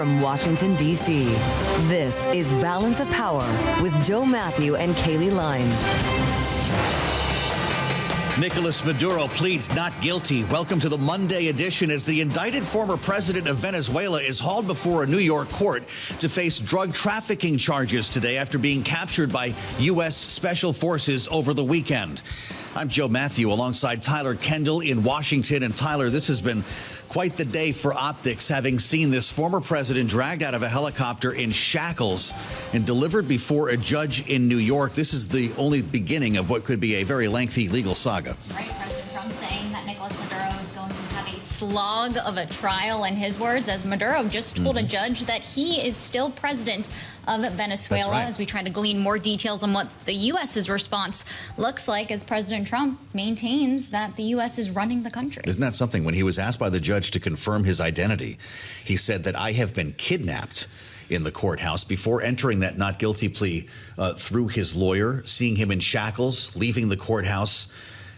from Washington, D.C., this is Balance of Power with Joe Mathieu and Kaylee Lines. Nicolas Maduro pleads not guilty. Welcome to the Monday edition as the indicted former president of Venezuela is hauled before a New York court to face drug trafficking charges today after being captured by U.S. Special Forces over the weekend. I'm Joe Mathieu alongside Tyler Kendall in Washington. And Tyler, this has been quite the day for optics, having seen this former president dragged out of a helicopter in shackles and delivered before a judge in New York. This is the only beginning of what could be a very lengthy legal saga. Right, President Trump saying that Nicolas Maduro is going to have a slog of a trial, in his words, as Maduro just told a judge that he is still president of Venezuela. Right. As we try to glean more details on what the U.S.'s response looks like as President Trump maintains that the U.S. is running the country. Isn't that something? When he was asked by the judge to confirm his identity, he said that I have been kidnapped in the courthouse before entering that not guilty plea through his lawyer, seeing him in shackles, leaving the courthouse,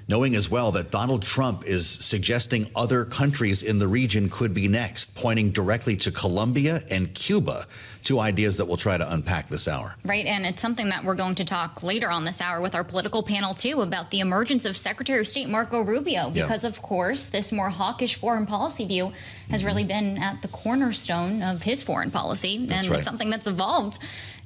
knowing as well that Donald Trump is suggesting other countries in the region could be next, pointing directly to Colombia and Cuba, two ideas that we'll try to unpack this hour. Right, and it's something that we're going to talk later on this hour with our political panel, too, about the emergence of Secretary of State Marco Rubio, because, of course, this more hawkish foreign policy view has really been at the cornerstone of his foreign policy. That's and right. It's something that's evolved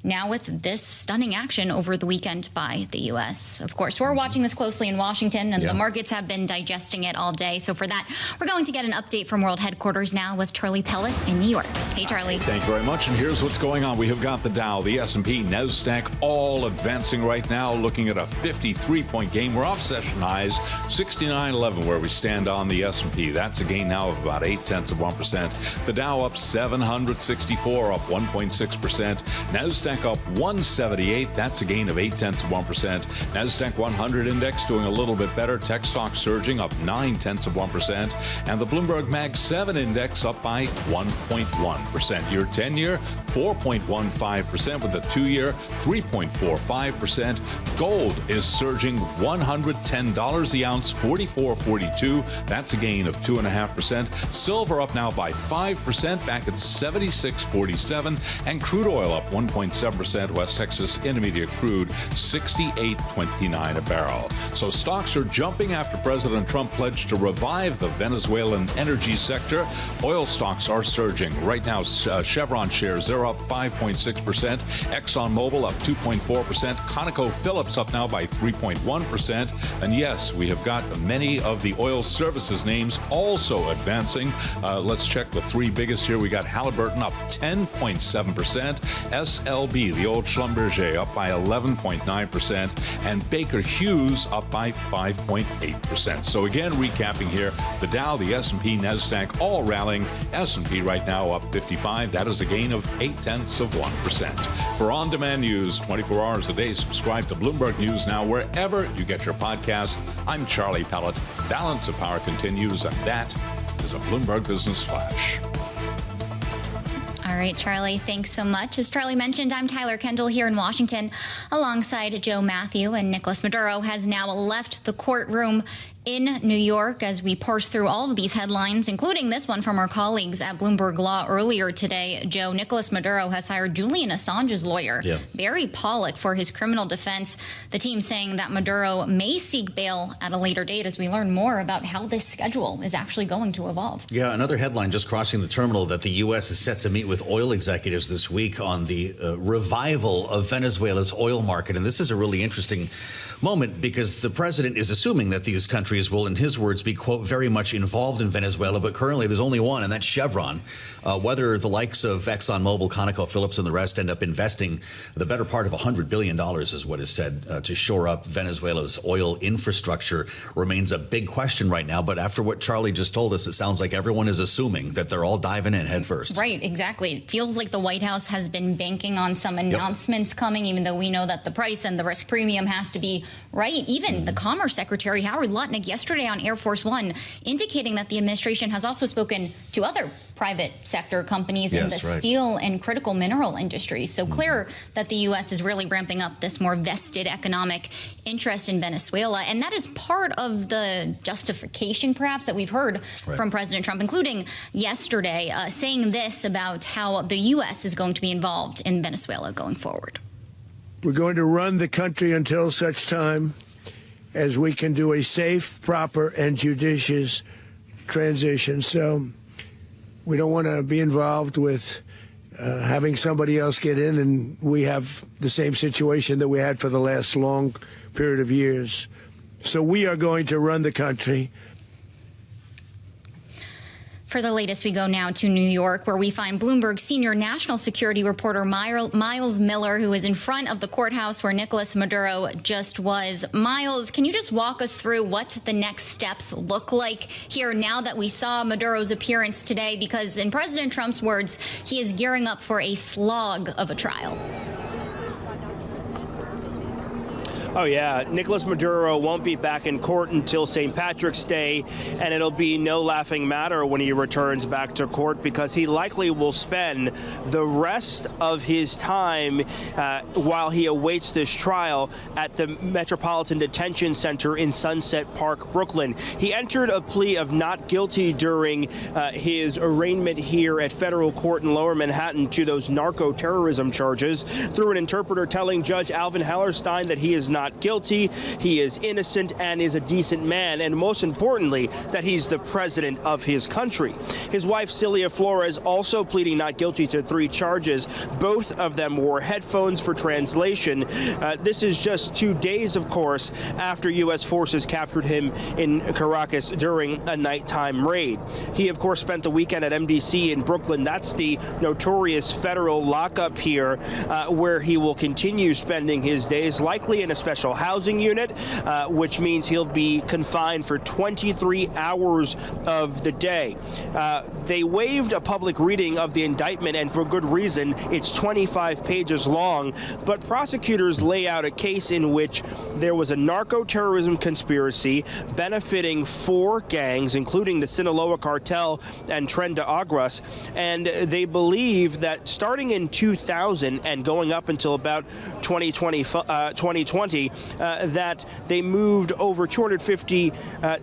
now with this stunning action over the weekend by the U.S. Of course, we're watching this closely in Washington, and the markets have been digesting it all day. So for that, we're going to get an update from World Headquarters now with Charlie Pellet in New York. Hey, Charlie. Thank you very much. And here's what's going on. We have got the Dow, the S&P, NASDAQ all advancing right now, looking at a 53-point gain. We're off session highs, 69.11 where we stand on the S&P. That's a gain now of about 0.8%. The Dow up 764, up 1.6%. NASDAQ up 178. That's a gain of 0.8%. NASDAQ 100 index doing a little bit better. Tech stocks surging up 0.9%. And the Bloomberg Mag 7 index up by 1.1%. Your 10-year, 4.15%, with the 2-year, 3.45%. Gold is surging $110 the ounce, 44.42. That's a gain of 2.5%. Silver up now by 5%, back at 76.47. And crude oil up 1.7%. West Texas Intermediate crude 68.29 a barrel. So stocks are jumping after President Trump pledged to revive the Venezuelan energy sector. Oil stocks are surging. Right now, Chevron shares, they're up 5.6%. ExxonMobil up 2.4%. ConocoPhillips up now by 3.1%. And yes, we have got many of the oil services names also advancing. Let's check the three biggest here. We got Halliburton up 10.7%. SLB, the old Schlumberger, up by 11.9%. And Baker Hughes up by 5.8%. So again, recapping here, the Dow, the S&P, NASDAQ all rallying. S&P right now up 55. That is a gain of 0.8%. For on-demand news 24 hours a day, subscribe to Bloomberg News now wherever you get your podcast. I'm Charlie Pellet. Balance of Power continues, and that is a Bloomberg Business Flash. All right, Charlie, thanks so much. As Charlie mentioned, I'm Tyler Kendall here in Washington alongside Joe Mathieu, and Nicolas Maduro has now left the courtroom in New York as we parse through all of these headlines, including this one from our colleagues at Bloomberg Law earlier today. Joe, Nicolas Maduro has hired Julian Assange's lawyer, Barry Pollock, for his criminal defense. The team saying that Maduro may seek bail at a later date as we learn more about how this schedule is actually going to evolve. Yeah, another headline just crossing the terminal that the U.S. is set to meet with oil executives this week on the revival of Venezuela's oil market. And this is a really interesting moment because the president is assuming that these countries will, in his words, be, quote, very much involved in Venezuela. But currently there's only one, and that's Chevron. Whether the likes of ExxonMobil, ConocoPhillips, and the rest end up investing the better part of $100 billion is what is said to shore up Venezuela's oil infrastructure remains a big question right now. But after what Charlie just told us, it sounds like everyone is assuming that they're all diving in head first. Right, exactly. It feels like the White House has been banking on some announcements coming, even though we know that the price and the risk premium has to be right. Even the Commerce Secretary, Howard Lutnick, yesterday on Air Force One, indicating that the administration has also spoken to other private sector companies in the steel and critical mineral industries. So clear that the U.S. is really ramping up this more vested economic interest in Venezuela. And that is part of the justification, perhaps, that we've heard from President Trump, including yesterday, saying this about how the U.S. is going to be involved in Venezuela going forward. We're going to run the country until such time as we can do a safe, proper, and judicious transition. So we don't want to be involved with having somebody else get in, and we have the same situation that we had for the last long period of years. So we are going to run the country. For the latest, we go now to New York, where we find Bloomberg senior national security reporter Myles Miller, who is in front of the courthouse where Nicolas Maduro just was. Myles, can you just walk us through what the next steps look like here now that we saw Maduro's appearance today? Because in President Trump's words, he is gearing up for a slog of a trial. Oh, yeah. Nicolas Maduro won't be back in court until St. Patrick's Day, and it'll be no laughing matter when he returns back to court, because he likely will spend the rest of his time while he awaits this trial at the Metropolitan Detention Center in Sunset Park, Brooklyn. He entered a plea of not guilty during his arraignment here at federal court in Lower Manhattan to those narco-terrorism charges through an interpreter telling Judge Alvin Hellerstein that he is not guilty, he is innocent, and is a decent man, and most importantly, that he's the president of his country. His wife, Celia Flores, also pleading not guilty to 3 charges. Both of them wore headphones for translation. This is just 2 days, of course, after U.S. forces captured him in Caracas during a nighttime raid. He, of course, spent the weekend at MDC in Brooklyn. That's the notorious federal lockup here, where he will continue spending his days, likely in a special housing unit, which means he'll be confined for 23 hours of the day. They waived a public reading of the indictment, and for good reason. It's 25 pages long, but prosecutors lay out a case in which there was a narco-terrorism conspiracy benefiting 4 gangs, including the Sinaloa cartel and Tren de Agras, and they believe that starting in 2000 and going up until about 2020, that they moved over 250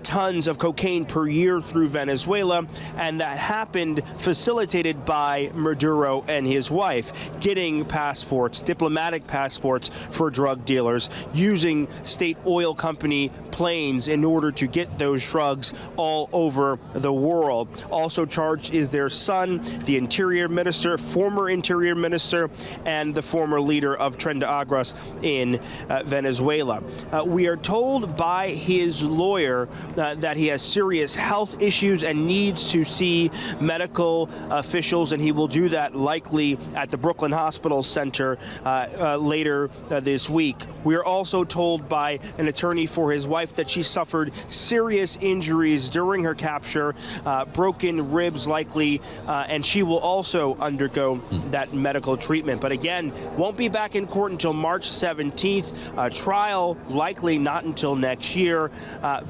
tons of cocaine per year through Venezuela, and that happened facilitated by Maduro and his wife, getting passports, diplomatic passports for drug dealers, using state oil company planes in order to get those drugs all over the world. Also charged is their son, the Interior Minister, former Interior Minister, and the former leader of Tren de Agras in Venezuela. We are told by his lawyer that he has serious health issues and needs to see medical officials, and he will do that likely at the Brooklyn Hospital Center later this week. We are also told by an attorney for his wife that she suffered serious injuries during her capture, broken ribs likely, and she will also undergo that medical treatment. But again, won't be back in court until March 17th. Trial likely not until next year,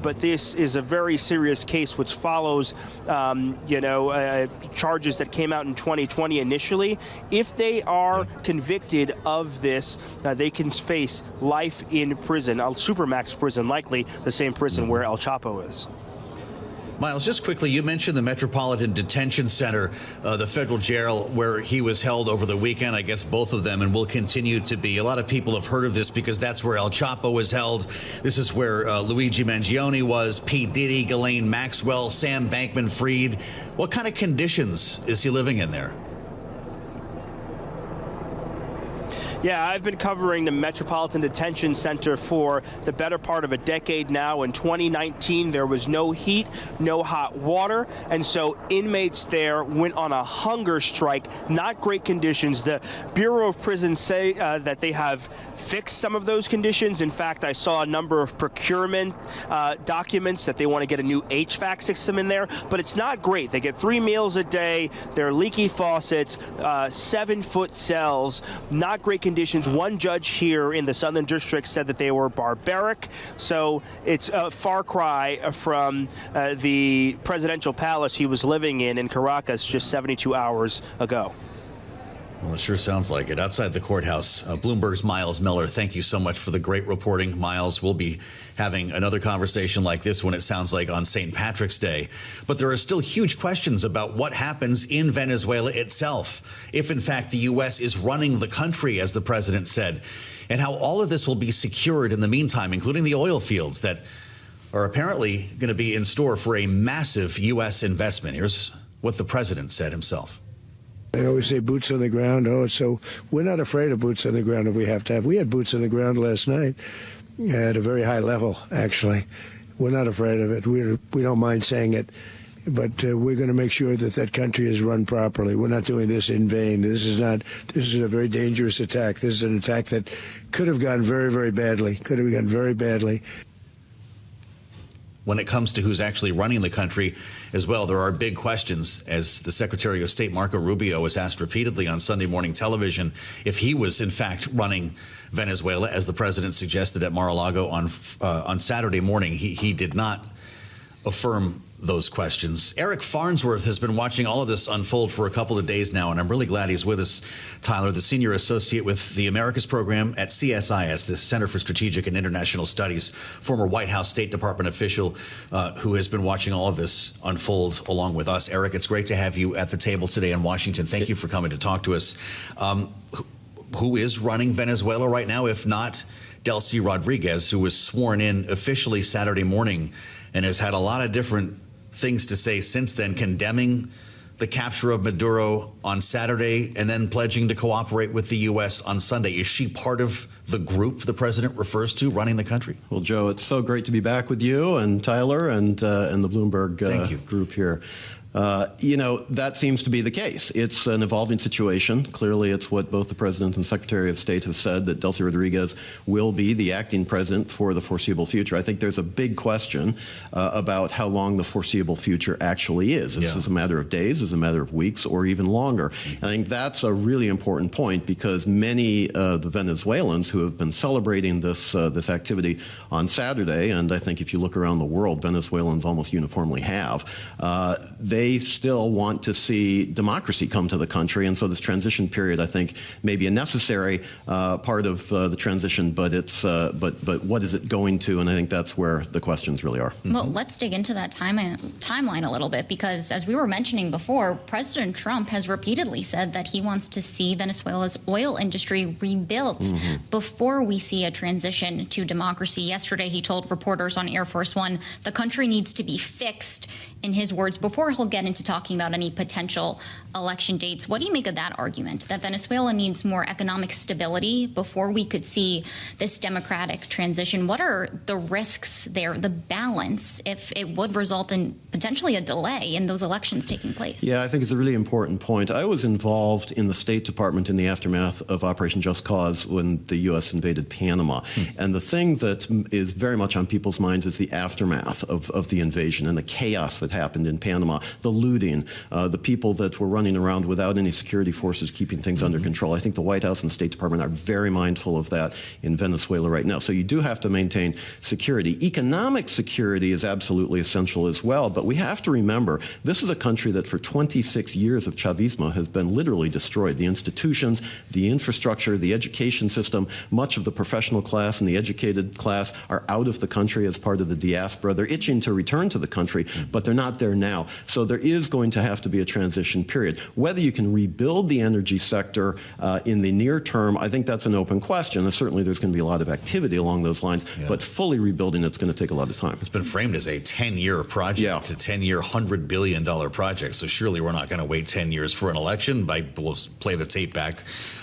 but this is a very serious case which follows, charges that came out in 2020 initially. If they are convicted of this, they can face life in prison, a supermax prison, likely the same prison where El Chapo is. Myles, just quickly, you mentioned the Metropolitan Detention Center, the federal jail where he was held over the weekend. I guess both of them, and will continue to be. A lot of people have heard of this because that's where El Chapo was held. This is where Luigi Mangione was, P. Diddy, Ghislaine Maxwell, Sam Bankman-Fried. What kind of conditions is he living in there? Yeah, I've been covering the Metropolitan Detention Center for the better part of a decade now. In 2019, there was no heat, no hot water, and so inmates there went on a hunger strike. Not great conditions. The Bureau of Prisons say that they have fixed some of those conditions. In fact, I saw a number of procurement documents that they want to get a new HVAC system in there, but it's not great. They get 3 meals a day. They're leaky faucets, 7-foot cells, not great conditions. One judge here in the Southern District said that they were barbaric. So it's a far cry from the presidential palace he was living in Caracas just 72 hours ago. Well, it sure sounds like it. Outside the courthouse, Bloomberg's Myles Miller, thank you so much for the great reporting. Myles, we'll be having another conversation like this when it sounds like on St. Patrick's Day. But there are still huge questions about what happens in Venezuela itself, if in fact the U.S. is running the country, as the president said, and how all of this will be secured in the meantime, including the oil fields that are apparently going to be in store for a massive U.S. investment. Here's what the president said himself. They always say boots on the ground. Oh, so we're not afraid of boots on the ground if we have to have. We had boots on the ground last night at a very high level, actually. We're not afraid of it. We don't mind saying it. But we're going to make sure that that country is run properly. We're not doing this in vain. This is a very dangerous attack. This is an attack that could have gone very, very badly. Could have gone very badly. When it comes to who's actually running the country as well, there are big questions, as the Secretary of State Marco Rubio was asked repeatedly on Sunday morning television if he was in fact running Venezuela, as the president suggested at Mar-a-Lago on Saturday morning. He did not affirm those questions. Eric Farnsworth has been watching all of this unfold for a couple of days now, and I'm really glad he's with us. Tyler, the senior associate with the Americas program at CSIS, the Center for Strategic and International Studies, former White House State Department official who has been watching all of this unfold along with us. Eric, it's great to have you at the table today in Washington. Thank you for coming to talk to us. Who is running Venezuela right now, if not Delcy RodrÍguez, who was sworn in officially Saturday morning and has had a lot of different things to say since then, condemning the capture of Maduro on Saturday and then pledging to cooperate with the U.S. on Sunday. Is she part of the group the president refers to running the country? Well, Joe, it's so great to be back with you and Tyler and the Bloomberg group here. You know, that seems to be the case. It's an evolving situation. Clearly, it's what both the President and Secretary of State have said, that Delcy RodrÍguez will be the acting president for the foreseeable future. I think there's a big question about how long the foreseeable future actually is. Is this a matter of days, is it a matter of weeks, or even longer? I think that's a really important point, because many of the Venezuelans who have been celebrating this activity on Saturday, and I think if you look around the world, Venezuelans almost uniformly have, they still want to see democracy come to the country, and so this transition period, I think, may be a necessary part of the transition, but it's but what is it going to? And I think that's where the questions really are. Well, let's dig into that timeline a little bit, because as we were mentioning before, President Trump has repeatedly said that he wants to see Venezuela's oil industry rebuilt before we see a transition to democracy. Yesterday, he told reporters on Air Force One the country needs to be fixed, in his words, before he'll get into talking about any potential election dates. What do you make of that argument, that Venezuela needs more economic stability before we could see this democratic transition? What are the risks there, the balance, if it would result in potentially a delay in those elections taking place? Yeah, I think it's a really important point. I was involved in the State Department in the aftermath of Operation Just Cause when the U.S. invaded Panama. And the thing that is very much on people's minds is the aftermath of the invasion and the chaos that happened in Panama, the looting, the people that were running around without any security forces keeping things under control. I think the White House and State Department are very mindful of that in Venezuela right now. So you do have to maintain security. Economic security is absolutely essential as well, but we have to remember this is a country that for 26 years of Chavismo has been literally destroyed. The institutions, the infrastructure, the education system, much of the professional class and the educated class are out of the country as part of the diaspora. They're itching to return to the country, but they're not there now. So there is going to have to be a transition period. Whether you can rebuild the energy sector in the near term, I think that's an open question. And certainly there's going to be a lot of activity along those lines, but fully rebuilding it's going to take a lot of time. It's been framed as a 10-year project, a 10-year, $100 billion project. So surely we're not going to wait 10 years for an election. We'll play the tape back,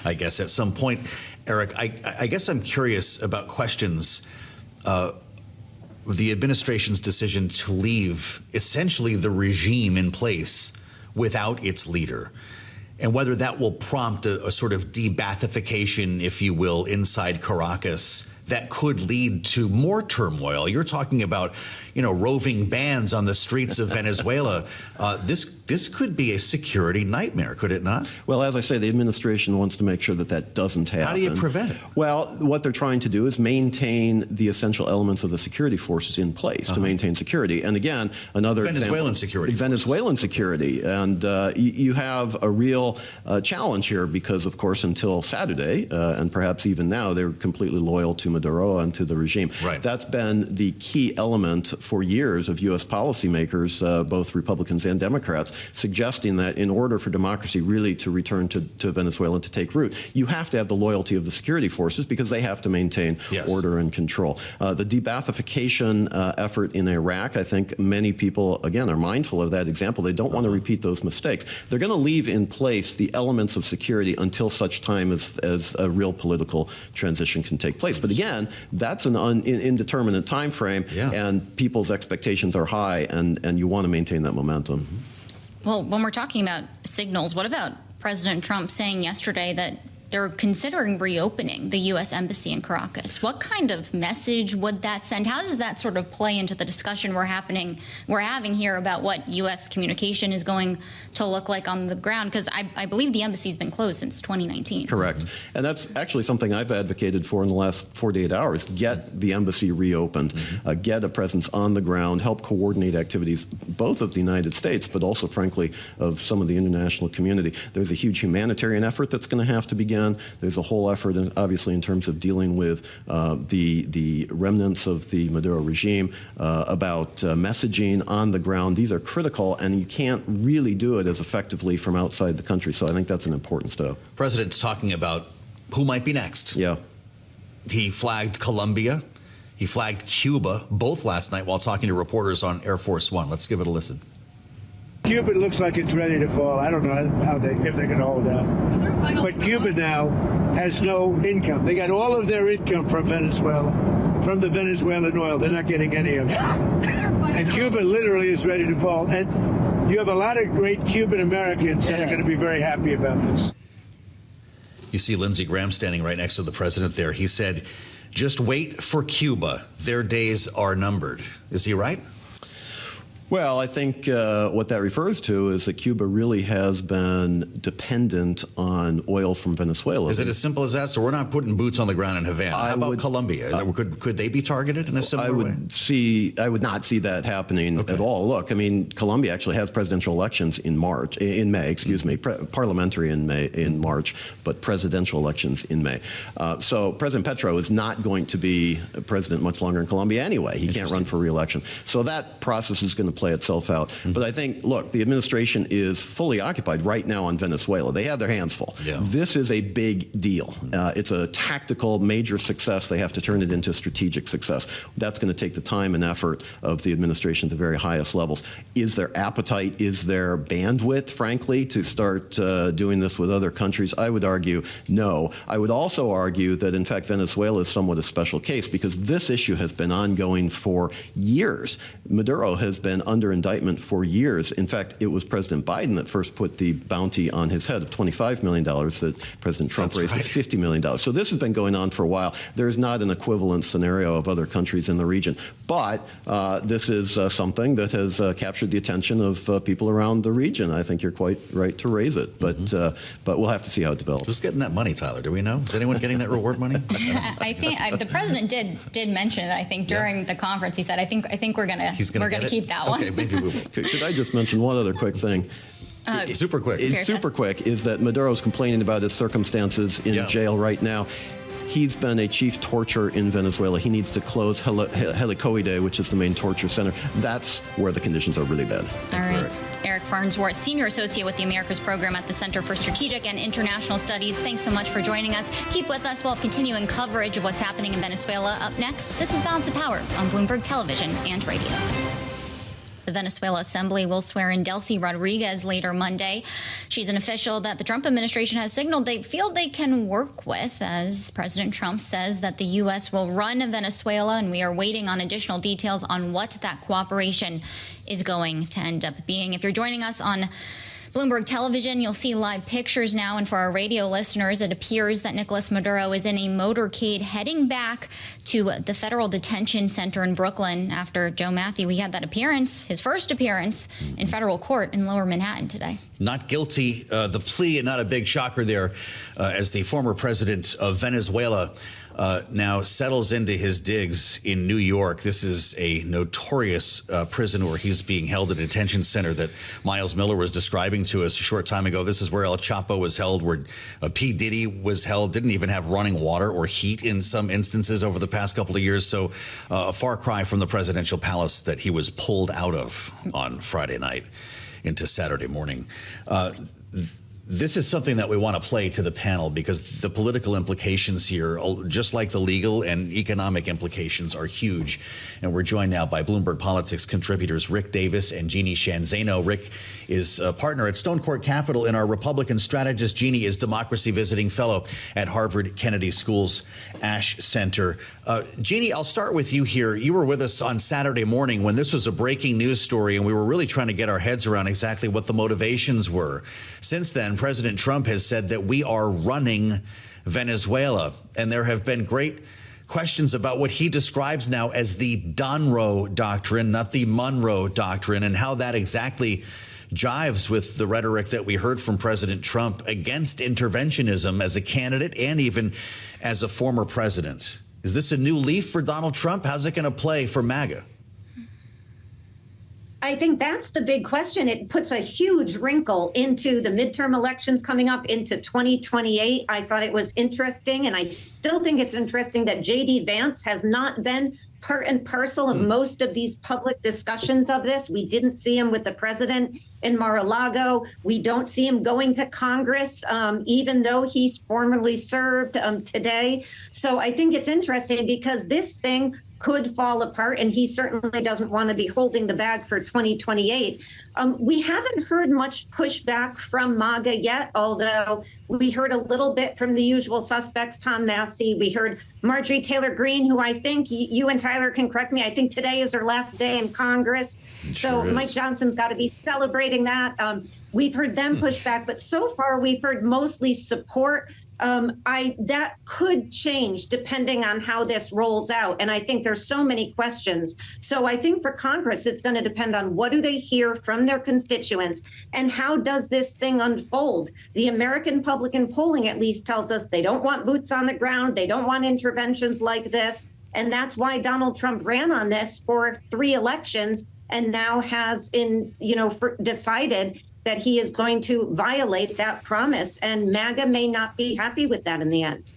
I guess, at some point. Eric, I guess I'm curious about questions the administration's decision to leave essentially the regime in place without its leader, and whether that will prompt a sort of de-Baathification, if you will, inside Caracas that could lead to more turmoil. You're talking about, roving bands on the streets of Venezuela. This could be a security nightmare, could it not? Well, as I say, the administration wants to make sure that that doesn't happen. How do you prevent it? Well, what they're trying to do is maintain the essential elements of the security forces in place to maintain security. And again, another Venezuelan security. Venezuelan security. And you have a real challenge here because, of course, until Saturday, and perhaps even now, they're completely loyal to Maduro and to the regime. Right. That's been the key element for years of U.S. policymakers, both Republicans and Democrats, suggesting that in order for democracy really to return to Venezuela and to take root, you have to have the loyalty of the security forces because they have to maintain order and control. The de-Baathification effort in Iraq, I think many people, again, are mindful of that example. They don't want to repeat those mistakes. They're going to leave in place the elements of security until such time as a real political transition can take place. But again, that's an indeterminate time frame, and people's expectations are high, and you want to maintain that momentum. Well, when we're talking about signals, what about President Trump saying yesterday that they're considering reopening the U.S. Embassy in Caracas? What kind of message would that send? How does that sort of play into the discussion we're having here about what U.S. communication is going to look like on the ground? Because I believe the embassy's been closed since 2019. Correct. And that's actually something I've advocated for in the last 48 hours. Get the embassy reopened, get a presence on the ground, help coordinate activities both of the United States, but also, frankly, of some of the international community. There's a huge humanitarian effort that's going to have to begin. There's a whole effort, obviously, in terms of dealing with the remnants of the Maduro regime, about messaging on the ground. These are critical, and you can't really do it as effectively from outside the country. So I think that's an important step. President's talking about who might be next. Yeah. He flagged Colombia. He flagged Cuba, both last night while talking to reporters on Air Force One. Let's give it a listen. Cuba looks like it's ready to fall. I don't know if they can hold out. But Cuba now has no income. They got all of their income from Venezuela, from the Venezuelan oil. They're not getting any of it. And Cuba literally is ready to fall. And you have a lot of great Cuban Americans that are going to be very happy about this. You see Lindsey Graham standing right next to the president there. He said, just wait for Cuba. Their days are numbered. Is he right? Well, I think what that refers to is that Cuba really has been dependent on oil from Venezuela. Is it as simple as that? So we're not putting boots on the ground in Havana. How about Colombia? Could they be targeted in a similar way? I would not see that happening at all. Look, I mean, Colombia actually has presidential elections in May, excuse me, parliamentary in March, but presidential elections in May. So President Petro is not going to be president much longer in Colombia anyway. He can't run for re-election. So that process is going to play itself out. But I think, look, the administration is fully occupied right now on Venezuela. They have their hands full. Yeah. This is a big deal. It's a tactical major success. They have to turn it into strategic success. That's going to take the time and effort of the administration at the very highest levels. Is there appetite? Is there bandwidth, frankly, to start doing this with other countries? I would argue no. I would also argue that, in fact, Venezuela is somewhat a special case because this issue has been ongoing for years. Maduro has been under indictment for years. In fact, it was President Biden that first put the bounty on his head of $25 million that President Trump raised to $50 million. So this has been going on for a while. There's not an equivalent scenario of other countries in the region. But this is something that has captured the attention of people around the region. I think you're quite right to raise it. But we'll have to see how it develops. Who's getting that money, Tyler? Do we know? Is anyone getting that reward money? I think the president did mention it. I think during the conference he said, "I think we're gonna keep that one." Okay, maybe we will. Could I just mention one other quick thing? Super quick. It's super quick. Is that Maduro's complaining about his circumstances in jail right now. He's been a chief torturer in Venezuela. He needs to close Helicoide, which is the main torture center. That's where the conditions are really bad. All right. Eric Farnsworth, Senior Associate with the Americas Program at the Center for Strategic and International Studies. Thanks so much for joining us. Keep with us. We'll have continuing coverage of what's happening in Venezuela. Up next, this is Balance of Power on Bloomberg Television and Radio. The Venezuela Assembly will swear in Delcy RodrÍguez later Monday. She's an official that the Trump administration has signaled they feel they can work with, as President Trump says that the U.S. will run Venezuela, and we are waiting on additional details on what that cooperation is going to end up being. If you're joining us on Bloomberg Television, you'll see live pictures now. And for our radio listeners, it appears that Nicolas Maduro is in a motorcade heading back to the federal detention center in Brooklyn after Joe Mathieu. He had that appearance, his first appearance in federal court in Lower Manhattan today. Not guilty. The plea, not a big shocker there, as the former president of Venezuela now settles into his digs in New York. This is a notorious prison where he's being held at a detention center that Myles Miller was describing to us a short time ago. This is where El Chapo was held, where P. Diddy was held, didn't even have running water or heat in some instances over the past couple of years. So a far cry from the presidential palace that he was pulled out of on Friday night into Saturday morning. This is something that we want to play to the panel because the political implications here, just like the legal and economic implications, are huge. And we're joined now by Bloomberg Politics contributors Rick Davis and Jeanne Zaino. Rick is a partner at Stonecourt Capital and our Republican strategist. Jeanne is democracy visiting fellow at Harvard Kennedy School's Ash Center. Jeanne, I'll start with you here. You were with us on Saturday morning when this was a breaking news story, and we were really trying to get our heads around exactly what the motivations were. Since then, President Trump has said that we are running Venezuela, and there have been great questions about what he describes now as the Donroe Doctrine, not the Monroe Doctrine, and how that exactly jives with the rhetoric that we heard from President Trump against interventionism as a candidate and even as a former president. Is this a new leaf for Donald Trump? How's it going to play for MAGA? I think that's the big question. It puts a huge wrinkle into the midterm elections coming up into 2028. I thought it was interesting, and I still think it's interesting that J.D. Vance has not been part and parcel of most of these public discussions of this. We didn't see him with the president in Mar-a-Lago. We don't see him going to Congress, even though he's formerly served today. So I think it's interesting because this thing could fall apart, and he certainly doesn't want to be holding the bag for 2028. We haven't heard much pushback from MAGA yet, although we heard a little bit from the usual suspects, Tom Massey. We heard Marjorie Taylor Greene, who I think you and Tyler can correct me. I think today is her last day in Congress. So Mike Johnson's got to be celebrating that. We've heard them push back, but so far we've heard mostly support. That could change depending on how this rolls out. And I think there's so many questions. So I think for Congress, it's going to depend on what do they hear from their constituents and how does this thing unfold? The American public in polling at least tells us they don't want boots on the ground. They don't want interventions like this. And that's why Donald Trump ran on this for 3 elections and now has decided that he is going to violate that promise, and MAGA may not be happy with that in the end.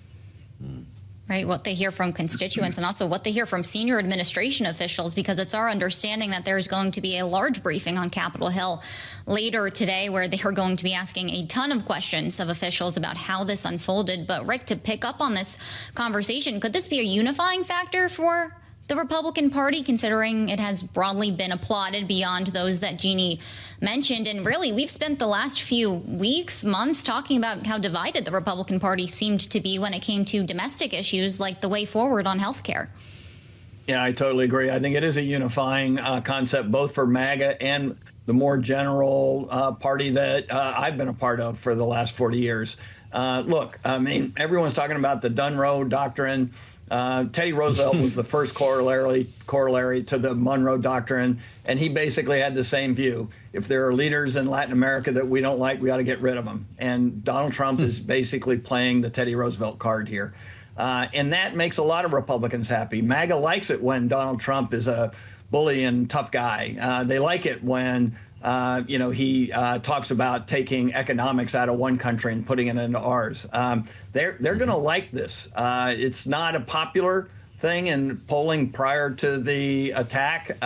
Right, what they hear from constituents and also what they hear from senior administration officials, because it's our understanding that there's going to be a large briefing on Capitol Hill later today where they are going to be asking a ton of questions of officials about how this unfolded. But Rick, to pick up on this conversation, could this be a unifying factor for the Republican Party, considering it has broadly been applauded beyond those that Jeanne mentioned? And really, we've spent the last few weeks, months, talking about how divided the Republican Party seemed to be when it came to domestic issues like the way forward on health care. Yeah, I totally agree. I think it is a unifying concept, both for MAGA and the more general party that I've been a part of for the last 40 years. Look, I mean, everyone's talking about the Donroe Doctrine. Teddy Roosevelt was the first corollary to the Monroe Doctrine, and he basically had the same view. If there are leaders in Latin America that we don't like, we ought to get rid of them. And Donald Trump is basically playing the Teddy Roosevelt card here. And that makes a lot of Republicans happy. MAGA likes it when Donald Trump is a bully and tough guy. They like it when he talks about taking economics out of one country and putting it into ours. They're going to like this. It's not a popular thing in polling prior to the attack.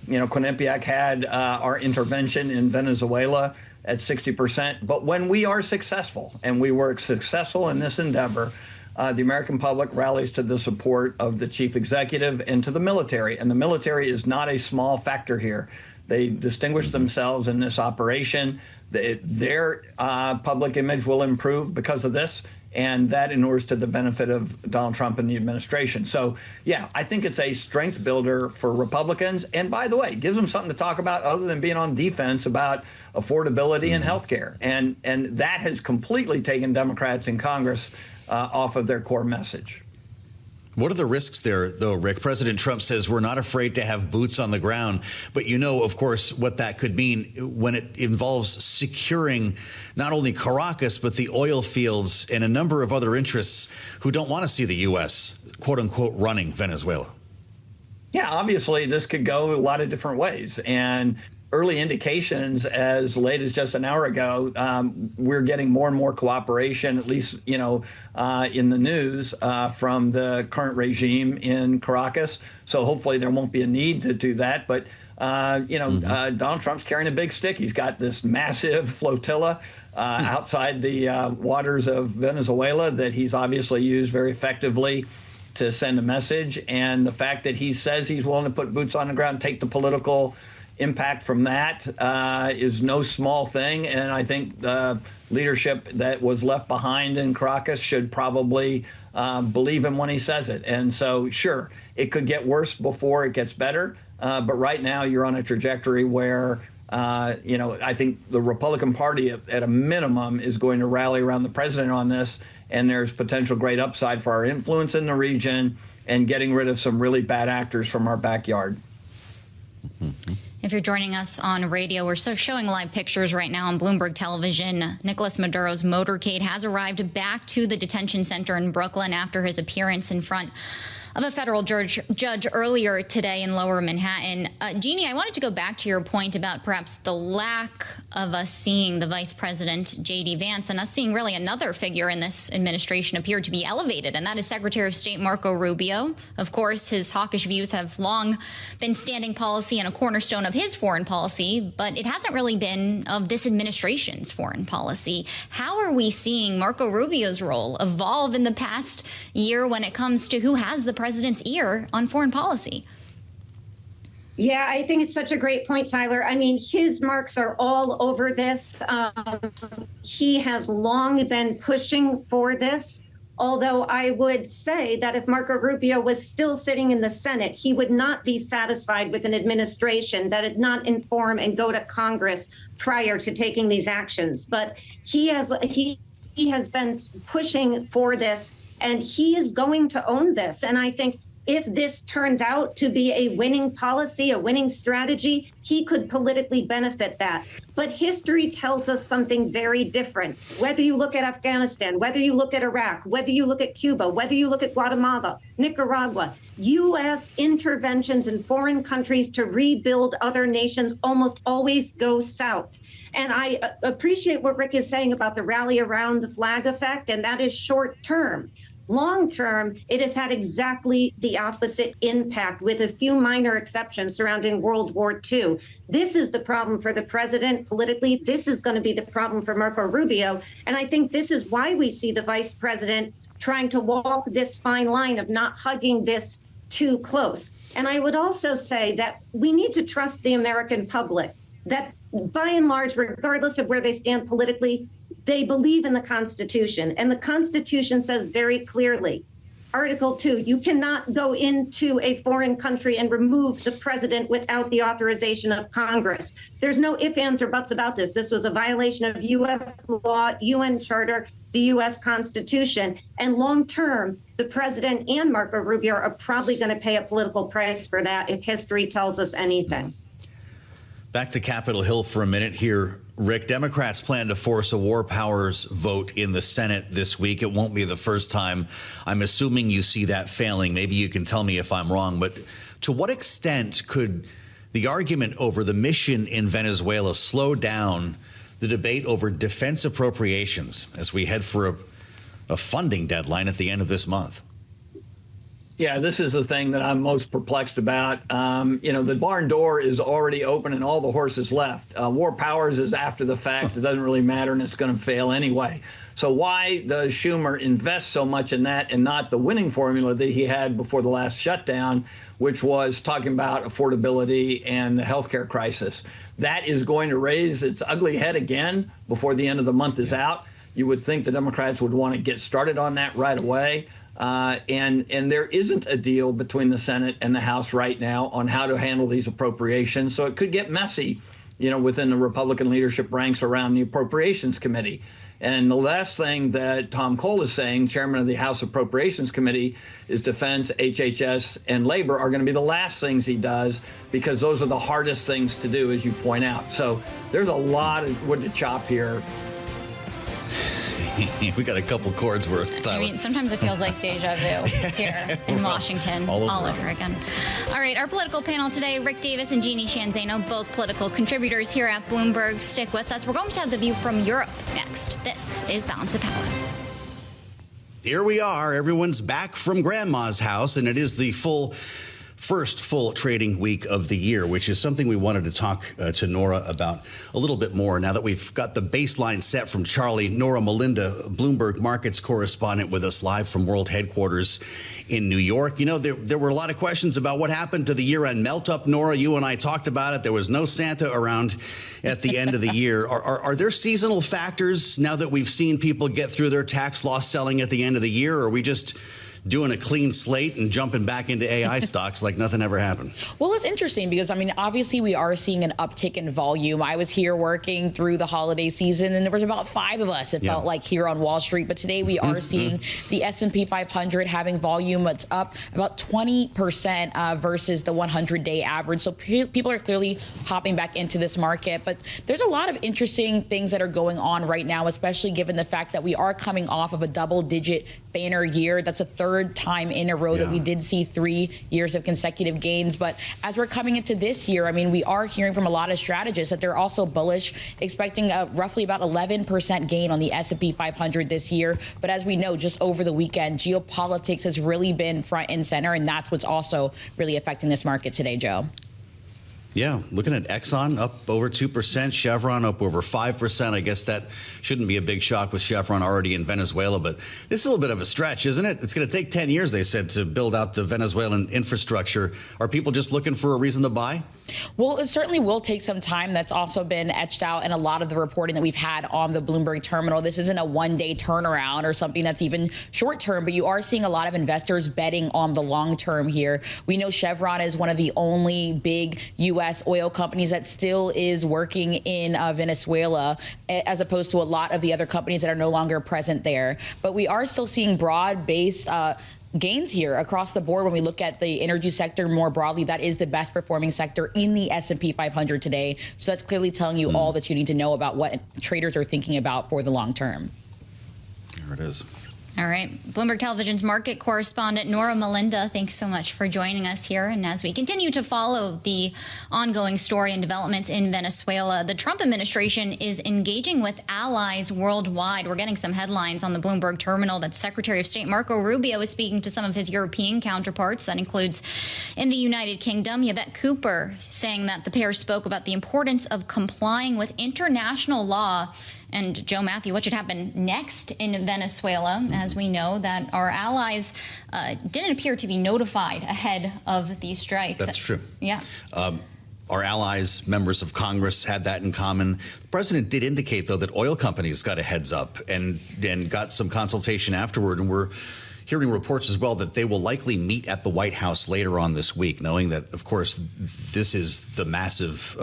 Quinnipiac had our intervention in Venezuela at 60%. But when we are successful, and we were successful in this endeavor, the American public rallies to the support of the chief executive and to the military. And the military is not a small factor here. They distinguished themselves in this operation. Their public image will improve because of this. and that inures to the benefit of Donald Trump and the administration. So, yeah, I think it's a strength builder for Republicans. And by the way, it gives them something to talk about other than being on defense about affordability and health care. And that has completely taken Democrats in Congress off of their core message. What are the risks there, though, Rick? President Trump says we're not afraid to have boots on the ground. But you know, of course, what that could mean when it involves securing not only Caracas, but the oil fields and a number of other interests who don't want to see the U.S., quote unquote, running Venezuela. Yeah, obviously, this could go a lot of different ways. And early indications as late as just an hour ago, we're getting more and more cooperation, at least, you know, in the news from the current regime in Caracas. So hopefully there won't be a need to do that. But, Donald Trump's carrying a big stick. He's got this massive flotilla outside the waters of Venezuela that he's obviously used very effectively to send a message. And the fact that he says he's willing to put boots on the ground, take the political impact from that is no small thing. And I think the leadership that was left behind in Caracas should probably believe him when he says it. And so, sure, it could get worse before it gets better. But right now you're on a trajectory where, I think the Republican Party at a minimum is going to rally around the president on this. And there's potential great upside for our influence in the region and getting rid of some really bad actors from our backyard. Mm-hmm. If you're joining us on radio, we're showing live pictures right now on Bloomberg television. Nicolas Maduro's motorcade has arrived back to the detention center in Brooklyn after his appearance in front of a federal judge earlier today in Lower Manhattan. Jeanne, I wanted to go back to your point about perhaps the lack of us seeing the Vice President, J.D. Vance, and us seeing really another figure in this administration appear to be elevated, and that is Secretary of State Marco Rubio. Of course, his hawkish views have long been standing policy and a cornerstone of his foreign policy, but it hasn't really been of this administration's foreign policy. How are we seeing Marco Rubio's role evolve in the past year when it comes to who has the president's ear on foreign policy? Yeah, I think it's such a great point, Tyler. I mean, his marks are all over this. He has long been pushing for this, although I would say that if Marco Rubio was still sitting in the Senate, he would not be satisfied with an administration that did not inform and go to Congress prior to taking these actions. But he has been pushing for this, and he is going to own this. And I think if this turns out to be a winning policy, a winning strategy, he could politically benefit that. But history tells us something very different. Whether you look at Afghanistan, whether you look at Iraq, whether you look at Cuba, whether you look at Guatemala, Nicaragua, U.S. interventions in foreign countries to rebuild other nations almost always go south. And I appreciate what Rick is saying about the rally around the flag effect, and that is short term. Long term, it has had exactly the opposite impact, with a few minor exceptions surrounding World War II. This is the problem for the president politically. This is going to be the problem for Marco Rubio. And I think this is why we see the vice president trying to walk this fine line of not hugging this too close. And I would also say that we need to trust the American public, that by and large, regardless of where they stand politically, they believe in the Constitution. And the Constitution says very clearly, Article 2, you cannot go into a foreign country and remove the president without the authorization of Congress. There's no ifs, ands, or buts about this. This was a violation of U.S. law, UN Charter, the U.S. Constitution. And long term, the president and Marco Rubio are probably going to pay a political price for that if history tells us anything. Back to Capitol Hill for a minute here. Rick, Democrats plan to force a war powers vote in the Senate this week. It won't be the first time. I'm assuming you see that failing. Maybe you can tell me if I'm wrong. But to what extent could the argument over the mission in Venezuela slow down the debate over defense appropriations as we head for a funding deadline at the end of this month? Yeah, this is the thing that I'm most perplexed about. The barn door is already open and all the horses left. War powers is after the fact. It doesn't really matter, and it's going to fail anyway. So why does Schumer invest so much in that and not the winning formula that he had before the last shutdown, which was talking about affordability and the healthcare crisis? That is going to raise its ugly head again before the end of the month is out. You would think the Democrats would want to get started on that right away. And there isn't a deal between the Senate and the House right now on how to handle these appropriations. So it could get messy, within the Republican leadership ranks around the Appropriations Committee. And the last thing that Tom Cole is saying, chairman of the House Appropriations Committee, is defense, HHS, and labor are going to be the last things he does, because those are the hardest things to do, as you point out. So there's a lot of wood to chop here. We got a couple chords worth, Tyler. I mean, sometimes it feels like deja vu here in Washington all over again. All right, our political panel today, Rick Davis and Jeanne Zaino, both political contributors here at Bloomberg. Stick with us. We're going to have the view from Europe next. This is Balance of Power. Here we are. Everyone's back from Grandma's house, and it is the first full trading week of the year, which is something we wanted to talk to Norah about a little bit more. Now that we've got the baseline set from Charlie, Norah Mulinda, Bloomberg markets correspondent, with us live from world headquarters in New York. There were a lot of questions about what happened to the year-end melt-up. Norah, you and I talked about it. There was no Santa around at the end of the year. Are there seasonal factors now that we've seen people get through their tax loss selling at the end of the year, or are we just doing a clean slate and jumping back into AI stocks like nothing ever happened? Well, it's interesting because, obviously we are seeing an uptick in volume. I was here working through the holiday season, and there was about 5 of us, it felt like, here on Wall Street. But today we are seeing the S&P 500 having volume that's up about 20% versus the 100-day average. So people are clearly hopping back into this market. But there's a lot of interesting things that are going on right now, especially given the fact that we are coming off of a double-digit banner year. That's a third time in a row that we did see 3 years of consecutive gains. But as we're coming into this year, we are hearing from a lot of strategists that they're also bullish, expecting a roughly about 11% gain on the S&P 500 this year. But as we know, just over the weekend, geopolitics has really been front and center, and that's what's also really affecting this market today, Joe. Yeah, looking at Exxon up over 2%, Chevron up over 5%. I guess that shouldn't be a big shock with Chevron already in Venezuela, but this is a little bit of a stretch, isn't it? It's going to take 10 years, they said, to build out the Venezuelan infrastructure. Are people just looking for a reason to buy? Well, it certainly will take some time. That's also been etched out in a lot of the reporting that we've had on the Bloomberg terminal. This isn't a one-day turnaround or something that's even short-term, but you are seeing a lot of investors betting on the long-term here. We know Chevron is one of the only big U.S. oil companies that still is working in Venezuela, as opposed to a lot of the other companies that are no longer present there. But we are still seeing broad-based gains here across the board. When we look at the energy sector more broadly, that is the best performing sector in the S&P 500 today. So that's clearly telling you all that you need to know about what traders are thinking about for the long term. There it is. All right. Bloomberg Television's market correspondent, Norah Mulinda, thanks so much for joining us here. And as we continue to follow the ongoing story and developments in Venezuela, the Trump administration is engaging with allies worldwide. We're getting some headlines on the Bloomberg terminal that Secretary of State Marco Rubio is speaking to some of his European counterparts. That includes in the United Kingdom. Yvette Cooper saying that the pair spoke about the importance of complying with international law. And Joe Mathieu, what should happen next in Venezuela, as we know that our allies didn't appear to be notified ahead of these strikes? That's true. Yeah. Our allies, members of Congress, had that in common. The president did indicate, though, that oil companies got a heads up and got some consultation afterward. And we're hearing reports as well that they will likely meet at the White House later on this week, knowing that, of course, this is the massive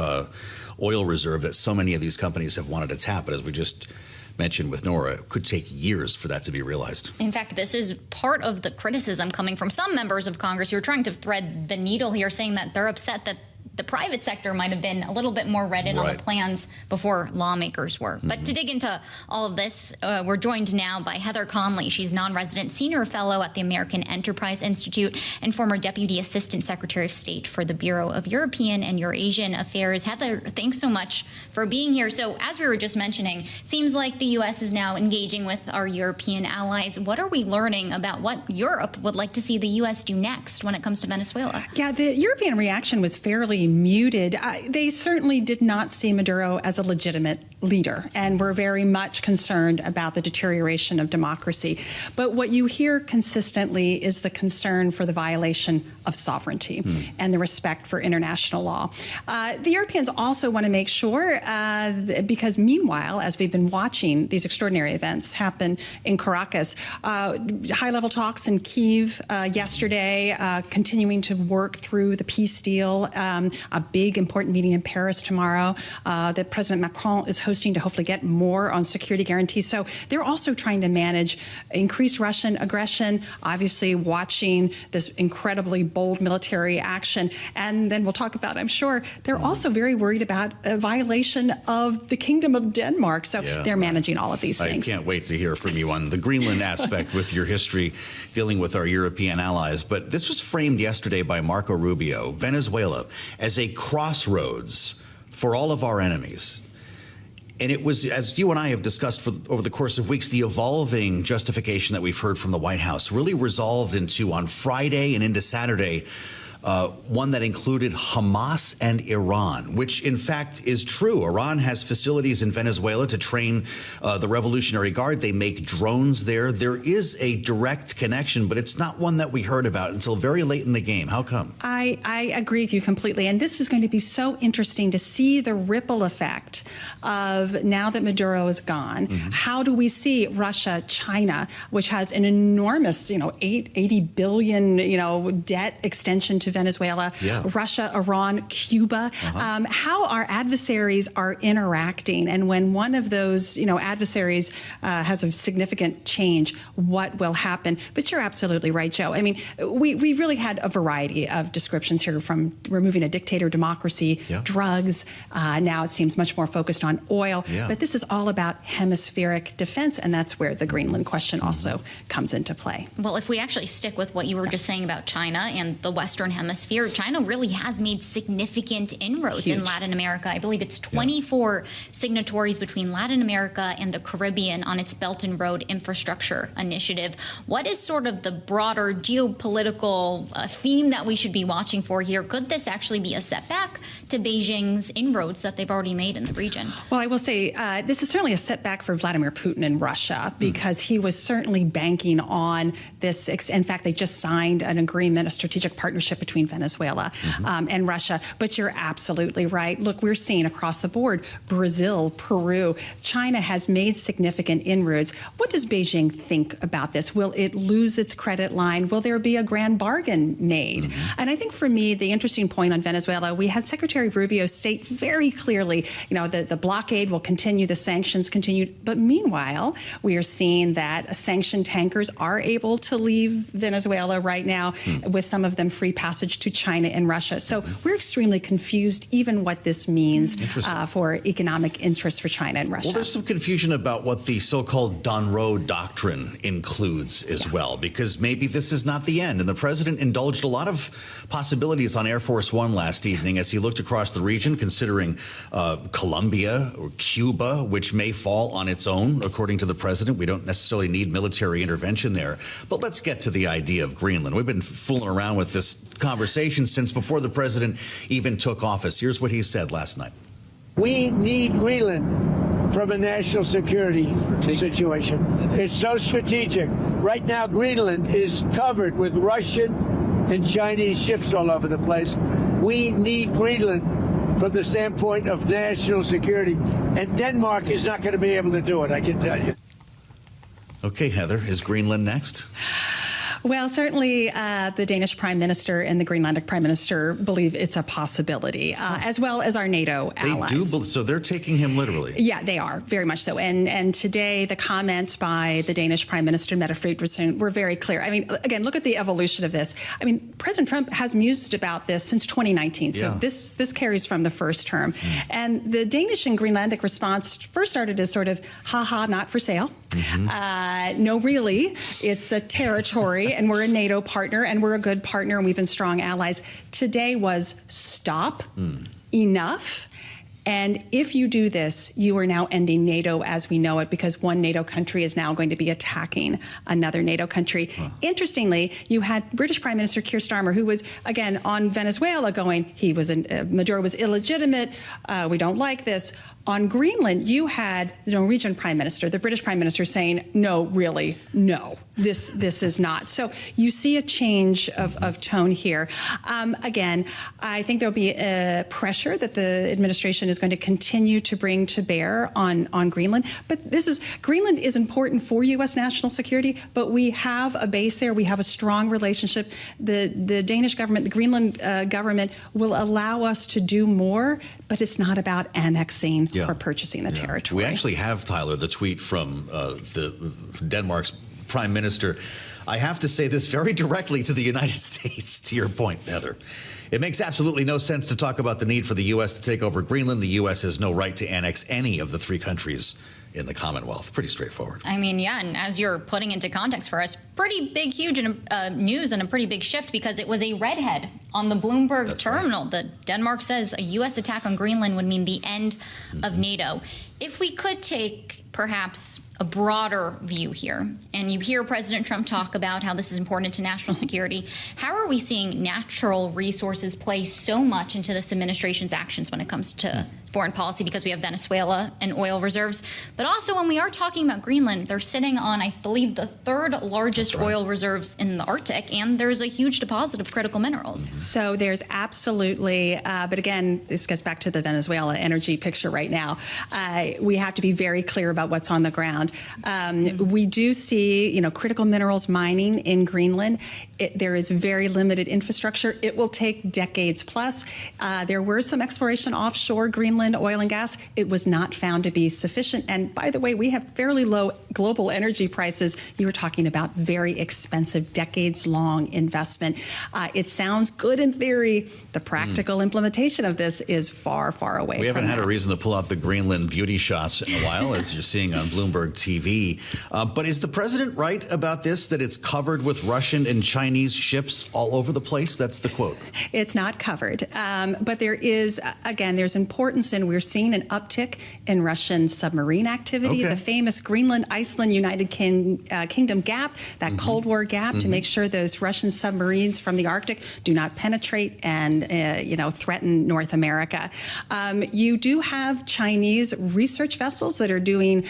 oil reserve that so many of these companies have wanted to tap. But as we just mentioned with Norah, it could take years for that to be realized. In fact, this is part of the criticism coming from some members of Congress who are trying to thread the needle here, saying that they're upset that the private sector might have been a little bit more read in on the plans before lawmakers were. But to dig into all of this, we're joined now by Heather Conley. She's non-resident senior fellow at the American Enterprise Institute and former deputy assistant secretary of state for the Bureau of European and Eurasian Affairs. Heather, thanks so much for being here. So as we were just mentioning, it seems like the U.S. is now engaging with our European allies. What are we learning about what Europe would like to see the U.S. do next when it comes to Venezuela? Yeah, the European reaction was fairly muted. They certainly did not see Maduro as a legitimate leader and were very much concerned about the deterioration of democracy. But what you hear consistently is the concern for the violation of sovereignty and the respect for international law. The Europeans also want to make sure, because meanwhile, as we've been watching these extraordinary events happen in Caracas, high-level talks in Kyiv yesterday, continuing to work through the peace deal, a big important meeting in Paris tomorrow that President Macron is hosting to hopefully get more on security guarantees. So they're also trying to manage increased Russian aggression, obviously watching this incredibly bold military action. And then we'll talk about, I'm sure, they're also very worried about a violation of the Kingdom of Denmark. So they're managing all of these things. I can't wait to hear from you on the Greenland aspect with your history dealing with our European allies. But this was framed yesterday by Marco Rubio, Venezuela, as a crossroads for all of our enemies. And it was, as you and I have discussed over the course of weeks, the evolving justification that we've heard from the White House really resolved into, on Friday and into Saturday, one that included Hamas and Iran, which in fact is true. Iran has facilities in Venezuela to train the Revolutionary Guard. They make drones there. There is a direct connection, but it's not one that we heard about until very late in the game. How come? I agree with you completely. And this is going to be so interesting to see the ripple effect of, now that Maduro is gone, how do we see Russia, China, which has an enormous, 80 billion, debt extension to Venezuela, Russia, Iran, Cuba, how our adversaries are interacting. And when one of those, adversaries has a significant change, what will happen? But you're absolutely right, Joe. I mean, we really had a variety of descriptions here, from removing a dictator democracy, drugs. Now it seems much more focused on oil. But this is all about hemispheric defense, and that's where the Greenland question also comes into play. Well, if we actually stick with what you were just saying about China and the Western Hemisphere, China really has made significant inroads in Latin America. I believe it's 24 signatories between Latin America and the Caribbean on its Belt and Road Infrastructure Initiative. What is sort of the broader geopolitical theme that we should be watching for here? Could this actually be a setback to Beijing's inroads that they've already made in the region? Well, I will say this is certainly a setback for Vladimir Putin in Russia, because he was certainly banking on this. In fact, they just signed an agreement, a strategic partnership between Venezuela and Russia. But you're absolutely right. Look, we're seeing across the board, Brazil, Peru, China has made significant inroads. What does Beijing think about this? Will it lose its credit line? Will there be a grand bargain made? And I think for me, the interesting point on Venezuela, we had Secretary Rubio state very clearly, the blockade will continue, the sanctions continue. But meanwhile, we are seeing that sanctioned tankers are able to leave Venezuela right now, with some of them free passage to China and Russia. So we're extremely confused, even what this means for economic interests for China and Russia. Well, there's some confusion about what the so-called Donroe Doctrine includes as well, because maybe this is not the end. And the president indulged a lot of possibilities on Air Force One last evening as he looked across the region, considering Colombia or Cuba, which may fall on its own, according to the president. We don't necessarily need military intervention there. But let's get to the idea of Greenland. We've been fooling around with this conversation since before the president even took office. Here's what he said last night. We need Greenland from a national security situation. It's so strategic. Right now, Greenland is covered with Russian and Chinese ships all over the place. We need Greenland from the standpoint of national security. And Denmark is not going to be able to do it, I can tell you. Okay, Heather, is Greenland next? Well, certainly the Danish Prime Minister and the Greenlandic Prime Minister believe it's a possibility, as well as our NATO allies. They do, so they're taking him literally. Yeah, they are, very much so. And today, the comments by the Danish Prime Minister, Mette Frederiksen, were very clear. I mean, again, look at the evolution of this. I mean, President Trump has mused about this since 2019, so this carries from the first term. And the Danish and Greenlandic response first started as sort of, ha-ha, not for sale. No, really, it's a territory, and we're a NATO partner, and we're a good partner, and we've been strong allies. Today was stop, enough, And if you do this, you are now ending NATO as we know it, because one NATO country is now going to be attacking another NATO country. Interestingly, you had British Prime Minister Keir Starmer, who was, again, on Venezuela going, Maduro was illegitimate, we don't like this. On Greenland, you had the Norwegian Prime Minister, the British Prime Minister saying, no, really, no, this is not. So you see a change of tone here. Again, I think there'll be pressure that the administration is going to continue to bring to bear on Greenland. But Greenland is important for U.S. national security, but we have a base there. We have a strong relationship. The Danish government, the Greenland government will allow us to do more, but it's not about annexing or purchasing the territory. We actually have, Tyler, the tweet from Denmark's Prime Minister. I have to say this very directly to the United States, to your point, Heather. It makes absolutely no sense to talk about the need for the U.S. to take over Greenland. The U.S. has no right to annex any of the 3 countries in the Commonwealth. Pretty straightforward. I mean, yeah, and as you're putting into context for us, pretty big, huge news and a pretty big shift, because it was a redhead on the Bloomberg terminal that Denmark says a U.S. attack on Greenland would mean the end of NATO. If we could take perhaps a broader view here, and you hear President Trump talk about how this is important to national security, how are we seeing natural resources play so much into this administration's actions when it comes to foreign policy, because we have Venezuela and oil reserves, but also when we are talking about Greenland, they're sitting on, I believe, the 3rd largest oil reserves in the Arctic, and there's a huge deposit of critical minerals. So there's absolutely, but again, this gets back to the Venezuela energy picture right now. We have to be very clear about what's on the ground. We do see, critical minerals mining in Greenland. There is very limited infrastructure. It will take decades plus. There were some exploration offshore Greenland oil and gas. It was not found to be sufficient. And by the way, we have fairly low global energy prices. You were talking about very expensive, decades-long investment. It sounds good in theory. The practical implementation of this is far, far away. We haven't had a reason to pull out the Greenland beauty shots in a while, as you're seeing on Bloomberg TV. But is the president right about this, that it's covered with Russian and Chinese ships all over the place? That's the quote. It's not covered. But there is, again, there's importance in, we're seeing an uptick in Russian submarine activity. The famous Greenland-Iceland United Kingdom gap, that Cold War gap, to make sure those Russian submarines from the Arctic do not penetrate and threaten North America. You do have Chinese research vessels that are doing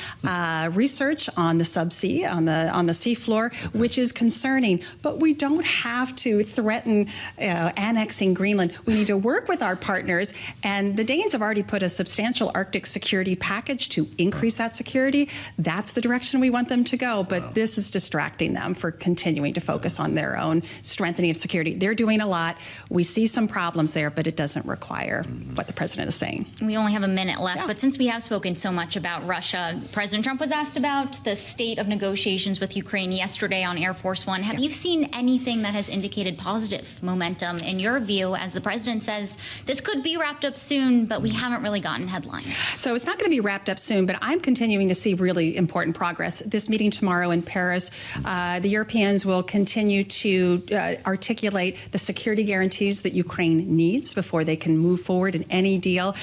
research on the subsea, on the seafloor, which is concerning. But we don't have to threaten annexing Greenland. We need to work with our partners, and the Danes have already put a substantial Arctic security package to increase that security. That's the direction we want them to go, but this is distracting them for continuing to focus on their own strengthening of security. They're doing a lot. We see some problems there, but it doesn't require what the president is saying. We only have a minute left, but since we have spoken so much about Russia, President Trump was asked about the state of negotiations with Ukraine yesterday on Air Force One. Have you seen anything that has indicated positive momentum in your view, as the president says this could be wrapped up soon, but we haven't really gotten headlines? So it's not going to be wrapped up soon, but I'm continuing to see really important progress. This meeting tomorrow in Paris, the Europeans will continue to articulate the security guarantees that Ukraine needs before they can move forward in any deal.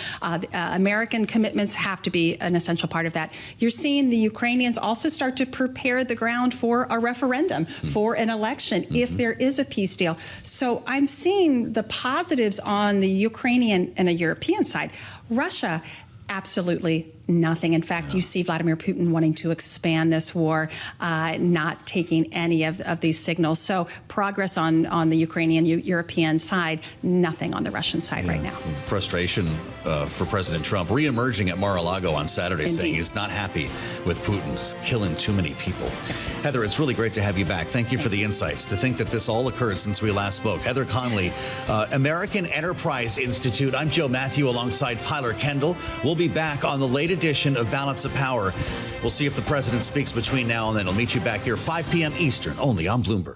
American commitments have to be an essential part of that. You're seeing the Ukrainians also start to prepare the ground for a referendum, for an election, if there is a peace deal. So I'm seeing the positives on the Ukrainian and a European side. Russia, absolutely nothing. In fact, you see Vladimir Putin wanting to expand this war, not taking any of these signals. So progress on the Ukrainian, European side, nothing on the Russian side right now. Frustration for President Trump re-emerging at Mar-a-Lago on Saturday, saying he's not happy with Putin's killing too many people. Heather, it's really great to have you back. Thank you for the insights. To think that this all occurred since we last spoke. Heather Conley, American Enterprise Institute. I'm Joe Mathieu alongside Tyler Kendall. We'll be back on the latest edition of Balance of Power. We'll see if the president speaks between now and then. I'll meet you back here 5 p.m. Eastern, only on Bloomberg.